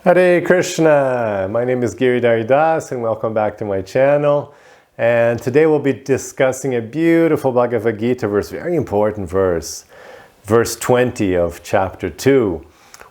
Hare Krishna! My name is Giridhari and welcome back to my channel. And today we'll be discussing a beautiful Bhagavad-gita verse, very important verse, verse 20 of chapter 2,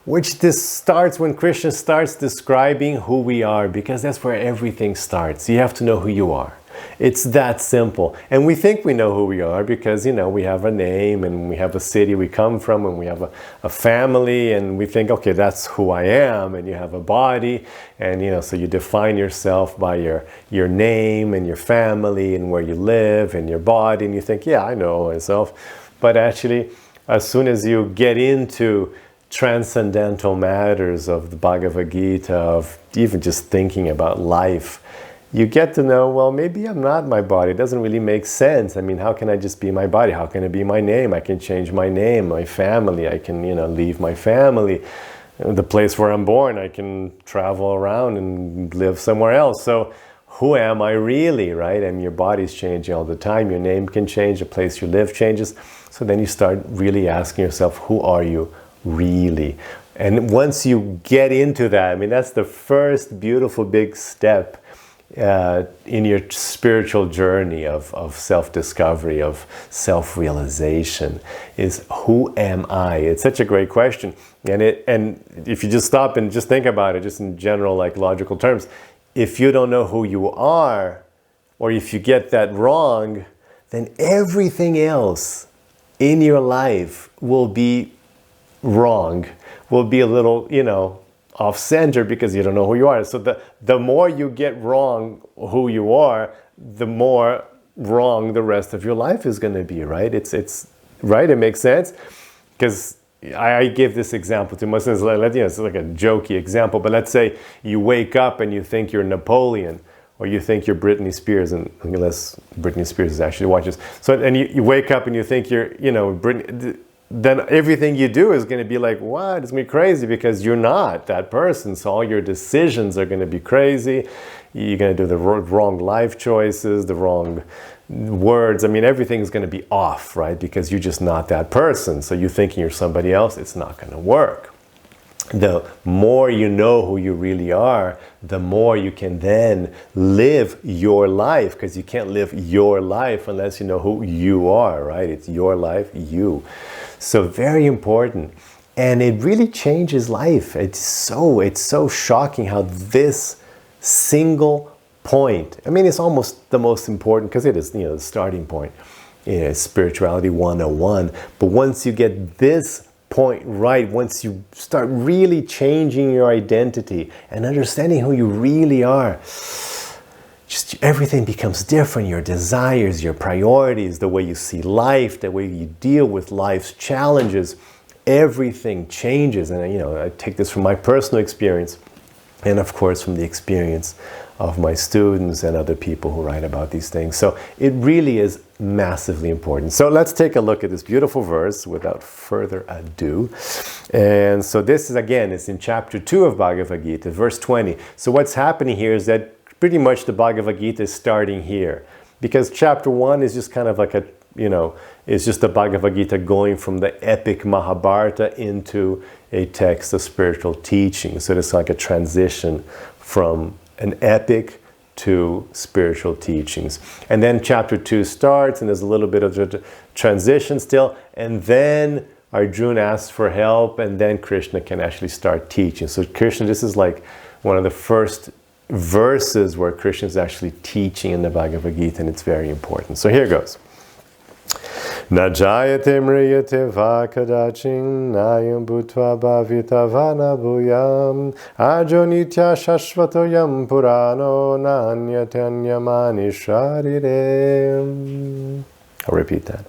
which this starts when Krishna starts describing who we are, because that's where everything starts. You have to know who you are. It's that simple. And we think we know who we are because, we have a name and we have a city we come from and we have a family and we think, okay, that's who I am. And you have a body and, so you define yourself by your name and your family and where you live and your body. And you think, yeah, I know myself. But actually, as soon as you get into transcendental matters of the Bhagavad-gita, of even just thinking about life, you get to know, well, maybe I'm not my body. It doesn't really make sense. I mean, how can I just be my body? How can it be my name? I can change my name, my family. I can, leave my family. The place where I'm born, I can travel around and live somewhere else. So who am I really, right? And your body's changing all the time. Your name can change. The place you live changes. So then you start really asking yourself, who are you really? And once you get into that, that's the first beautiful big step in your spiritual journey of self-discovery, of self-realization, is who am I? It's such a great question. And if you just stop and just think about it, just in general, like logical terms, if you don't know who you are, or if you get that wrong, then everything else in your life will be wrong, will be a little, off-center because you don't know who you are. So the more you get wrong who you are, the more wrong the rest of your life is going to be, right? It's right. It makes sense, because I give this example to Muslims. It's like a jokey example, but let's say you wake up and you think you're Napoleon, or you think you're Britney Spears, and unless Britney Spears actually watches. So and you wake up and you think you're Britney. Then everything you do is going to be like, what? It's going to be crazy, because you're not that person. So all your decisions are going to be crazy. You're going to do the wrong life choices, the wrong words. Everything's going to be off, right? Because you're just not that person. So you thinking you're somebody else, it's not going to work. The more you know who you really are, the more you can then live your life, because you can't live your life unless you know who you are, right? It's your life, you. So very important. And it really changes life. It's so shocking how this single point, it's almost the most important, because it is, the starting point. Spirituality 101. But once you get this point right, once you start really changing your identity and understanding who you really are, just everything becomes different. Your desires, your priorities, the way you see life, the way you deal with life's challenges, everything changes. And I take this from my personal experience, and of course from the experience of my students and other people who write about these things. So it really is massively important. So let's take a look at this beautiful verse without further ado. And so this is, again, it's in chapter 2 of Bhagavad-gita, verse 20. So what's happening here is that pretty much the Bhagavad-gita is starting here, because chapter 1 is just kind of like it's just the Bhagavad-gita going from the epic Mahabharata into a text of spiritual teaching. So it's like a transition from an epic to spiritual teachings. And then chapter 2 starts, and there's a little bit of a transition still, and then Arjuna asks for help, and then Krishna can actually start teaching. So Krishna, this is like one of the first verses where Krishna is actually teaching in the Bhagavad-gita, and it's very important. So here goes. Jāyate mriyate kadācin, nāyaṁ bhūtvā bhavitā bhūyaḥ, nityaḥ śāśvato purāṇo, hanyate hanyamāne śarīre. I'll repeat that.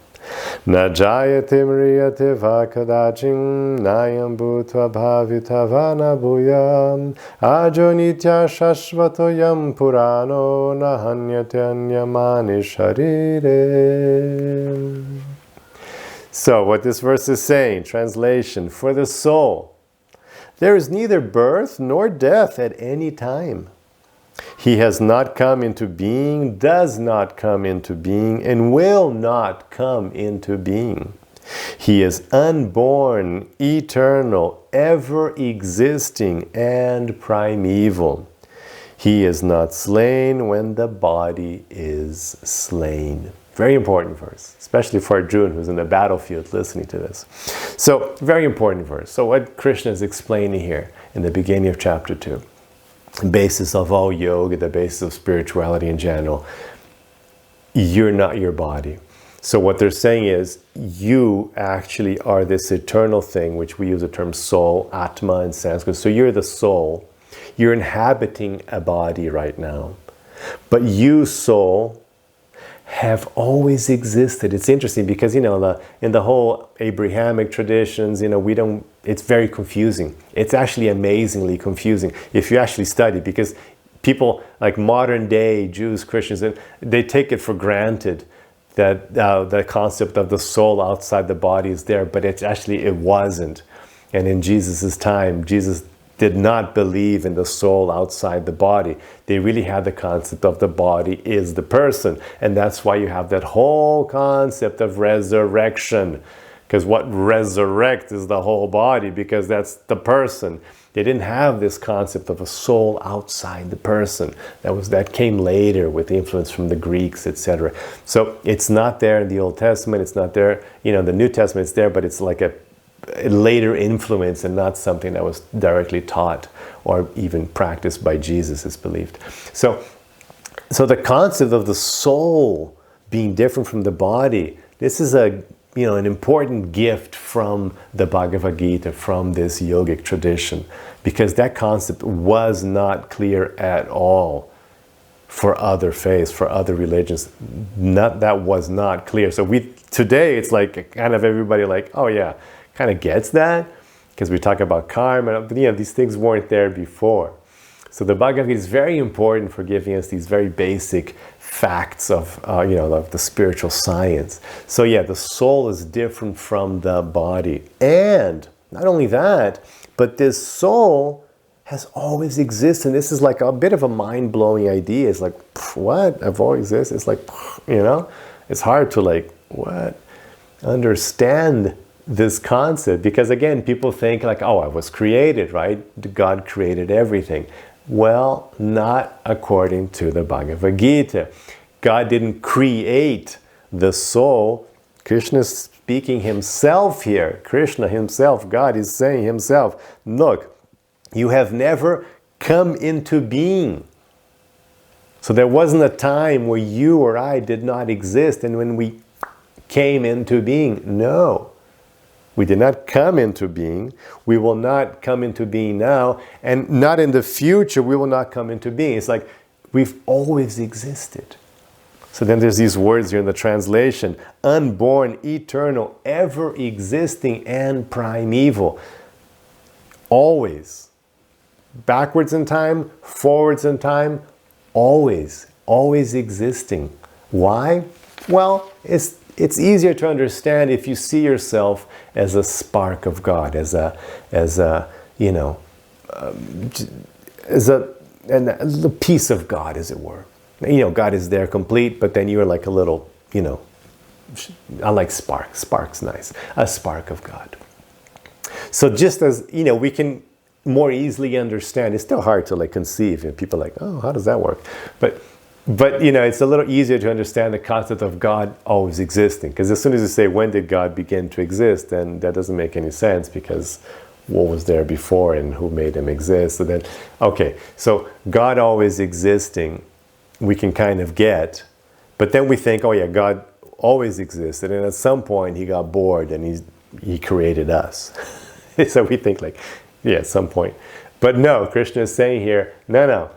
Jāyate mriyate kadācin, nāyaṁ bhūtvā bhavitā bhūyaḥ, nityaḥ śāśvato purāṇo, hanyate hanyamāne śarīre. So what this verse is saying, translation, for the soul, there is neither birth nor death at any time. He has not come into being, does not come into being, and will not come into being. He is unborn, eternal, ever existing and primeval. He is not slain when the body is slain. Very important verse, especially for Arjuna who's in the battlefield listening to this. So, very important verse. So what Krishna is explaining here in the beginning of chapter 2, the basis of all yoga, the basis of spirituality in general, you're not your body. So what they're saying is, you actually are this eternal thing, which we use the term soul, atma in Sanskrit. So you're the soul. You're inhabiting a body right now. But you, soul, have always existed. It's interesting because, in the whole Abrahamic traditions, it's very confusing. It's actually amazingly confusing if you actually study, because people like modern day Jews, Christians, they take it for granted that the concept of the soul outside the body is there, but it wasn't. And in Jesus' time, Jesus did not believe in the soul outside the body. They really had the concept of the body is the person. And that's why you have that whole concept of resurrection. Because what resurrects is the whole body, because that's the person. They didn't have this concept of a soul outside the person. That came later with influence from the Greeks, etc. So it's not there in the Old Testament. It's not there, the New Testament it's there, but it's like a later influence and not something that was directly taught or even practiced by Jesus, is believed. So the concept of the soul being different from the body, this is an important gift from the Bhagavad-gita, from this yogic tradition, because that concept was not clear at all for other faiths, for other religions. That was not clear. So today it's like kind of everybody like, oh yeah, kind of gets that, because we talk about karma, but these things weren't there before. So the Bhagavad-gita is very important for giving us these very basic facts of the spiritual science. So yeah, the soul is different from the body. And not only that, but this soul has always existed. This is like a bit of a mind-blowing idea. It's like, what? I've always existed? It's like, it's hard to understand this concept, because again, people think like, oh, I was created, right? God created everything. Well, not according to the Bhagavad-gita. God didn't create the soul. Krishna is speaking himself here. Krishna himself, God is saying himself, look, you have never come into being. So there wasn't a time where you or I did not exist, and when we came into being, no. We did not come into being. We will not come into being now. And not in the future, we will not come into being. It's like we've always existed. So then there's these words here in the translation. Unborn, eternal, ever existing, and primeval. Always. Backwards in time, forwards in time, always. Always existing. Why? Well, it's easier to understand if you see yourself as a spark of God, as a piece of God, as it were. God is there complete, but then you're like a little, I like spark. Spark's nice. A spark of God. So just as, we can more easily understand, it's still hard to conceive. People are like, oh, how does that work? But it's a little easier to understand the concept of God always existing. Because as soon as you say, when did God begin to exist, then that doesn't make any sense, because what was there before and who made him exist? So then, okay, so God always existing, we can kind of get. But then we think, oh yeah, God always existed. And at some point he got bored and he created us. So we think at some point. But no, Krishna is saying here, no.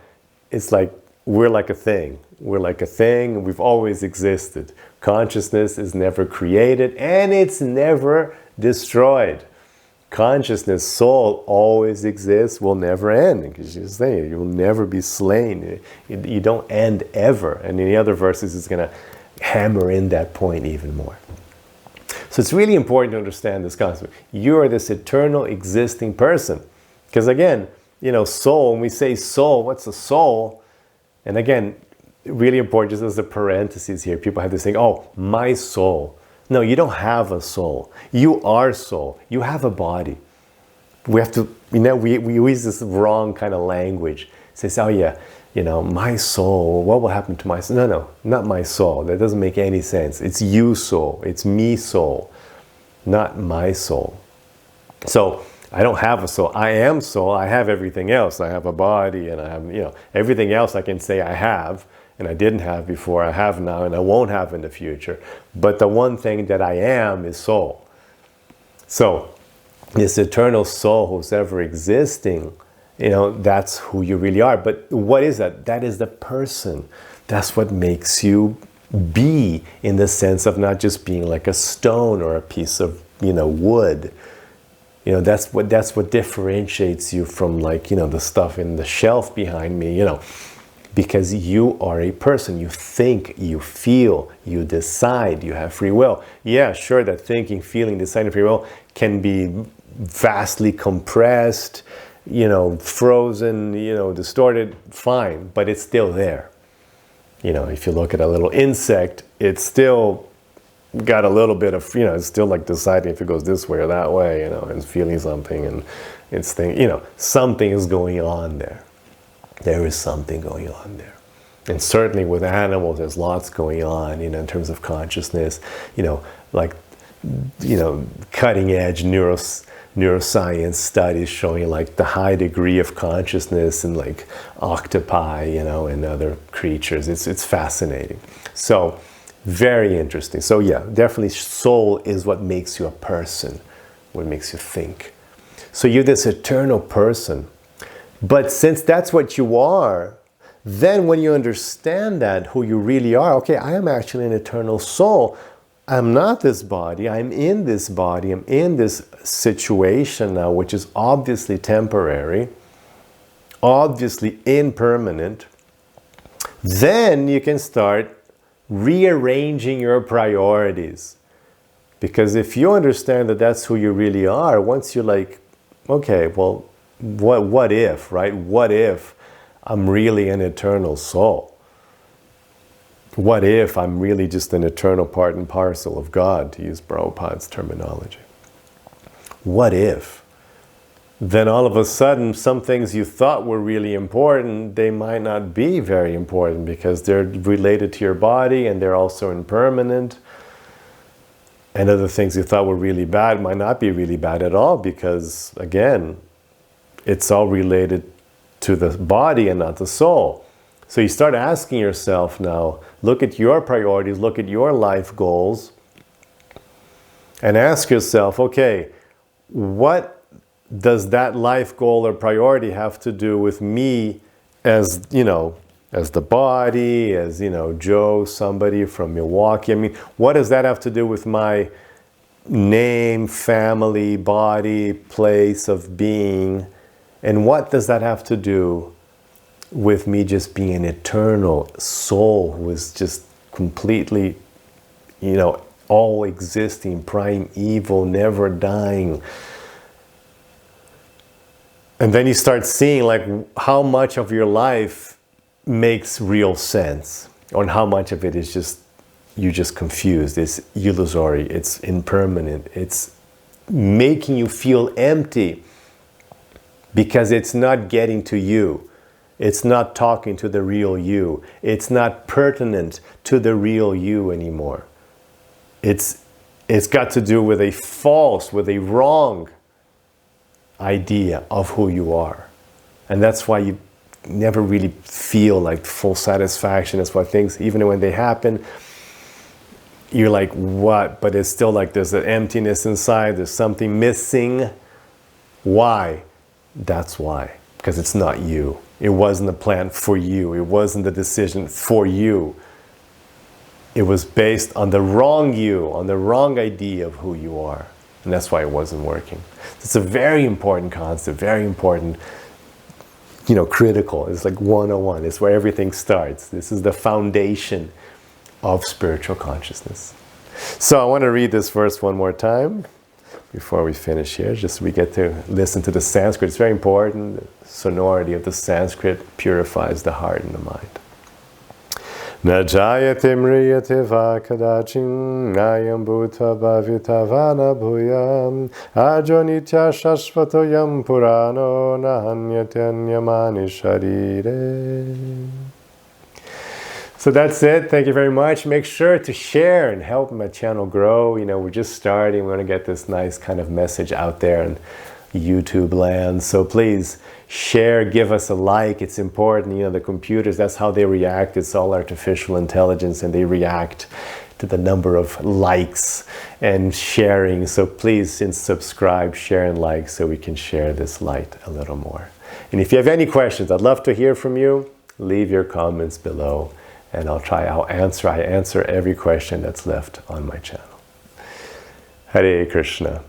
It's like, we're like a thing. We're like a thing. We've always existed. Consciousness is never created and it's never destroyed. Consciousness, soul, always exists, will never end. Because you're saying you will never be slain. You don't end ever. And in the other verses, it's going to hammer in that point even more. So it's really important to understand this concept. You are this eternal existing person. Because again, soul, when we say soul, what's a soul? And again, really important, just as a parenthesis here, people have this thing, oh, my soul. No, you don't have a soul. You are soul. You have a body. we have to, we use this wrong kind of language. It says, oh yeah, my soul, what will happen to my soul? No, not my soul. That doesn't make any sense. It's you soul. It's me soul, not my soul. So I don't have a soul. I am soul. I have everything else. I have a body, and I have, everything else I can say I have, and I didn't have before, I have now, and I won't have in the future. But the one thing that I am is soul. So this eternal soul who's ever existing, that's who you really are. But what is that? That is the person. That's what makes you be, in the sense of not just being like a stone or a piece of, wood. That's what differentiates you from, like, the stuff in the shelf behind me, because you are a person. You think, you feel, you decide, you have free will. Yeah, sure, that thinking, feeling, deciding, free will can be vastly compressed, frozen, distorted, fine, but it's still there. If you look at a little insect, it's still got a little bit of, it's still like deciding if it goes this way or that way, and feeling something, and it's thinking, something is going on there. There is something going on there. And certainly with animals, there's lots going on, in terms of consciousness, like, cutting edge neuroscience studies showing like the high degree of consciousness in like octopi, and other creatures. It's fascinating. So very interesting. So yeah, definitely soul is what makes you a person, what makes you think. So you're this eternal person. But since that's what you are, then when you understand that, who you really are, okay, I am actually an eternal soul. I'm not this body, I'm in this body, I'm in this situation now, which is obviously temporary, obviously impermanent. Then you can start rearranging your priorities. Because if you understand that that's who you really are, once you're like, okay, well, what if, right? What if I'm really an eternal soul? What if I'm really just an eternal part and parcel of God, to use Prabhupada's terminology? What if? Then all of a sudden, some things you thought were really important, they might not be very important because they're related to your body and they're also impermanent. And other things you thought were really bad might not be really bad at all because, again, it's all related to the body and not the soul. So you start asking yourself now, look at your priorities, look at your life goals, and ask yourself, okay, what does that life goal or priority have to do with me as, as the body, as, Joe, somebody from Milwaukee? I mean, what does that have to do with my name, family, body, place of being? And what does that have to do with me just being an eternal soul who is just completely, all existing, primeval, never dying? And then you start seeing like how much of your life makes real sense, or how much of it is just, you're just confused, it's illusory, it's impermanent, it's making you feel empty because it's not getting to you. It's not talking to the real you. It's not pertinent to the real you anymore. It's got to do with a false, with a wrong idea of who you are. And that's why you never really feel like full satisfaction. That's why things, even when they happen, you're like, what? But it's still like there's an emptiness inside, there's something missing. Why? That's why. Because it's not you. It wasn't a plan for you. It wasn't the decision for you. It was based on the wrong you, on the wrong idea of who you are. And that's why it wasn't working. It's a very important concept, very important, critical. It's like 101. It's where everything starts. This is the foundation of spiritual consciousness. So I want to read this verse one more time before we finish here, just so we get to listen to the Sanskrit. It's very important. The sonority of the Sanskrit purifies the heart and the mind. Na jāyate mriyate va kadācin, nāyaṁ bhūtvā bhavitā va na bhūyaḥ, ajo nityaḥ śāśvato purāṇo, na hanyate hanyamāne śarīre. So that's it. Thank you very much. Make sure to share and help my channel grow. You know, we're just starting. We're going to get this nice kind of message out there in YouTube land. So please share, give us a like. It's important. You know, the computers, that's how they react. It's all artificial intelligence, and they react to the number of likes and sharing. So please subscribe, share, and like so we can share this light a little more. And if you have any questions, I'd love to hear from you. Leave your comments below, and I'll answer every question that's left on my channel. Hare Krishna.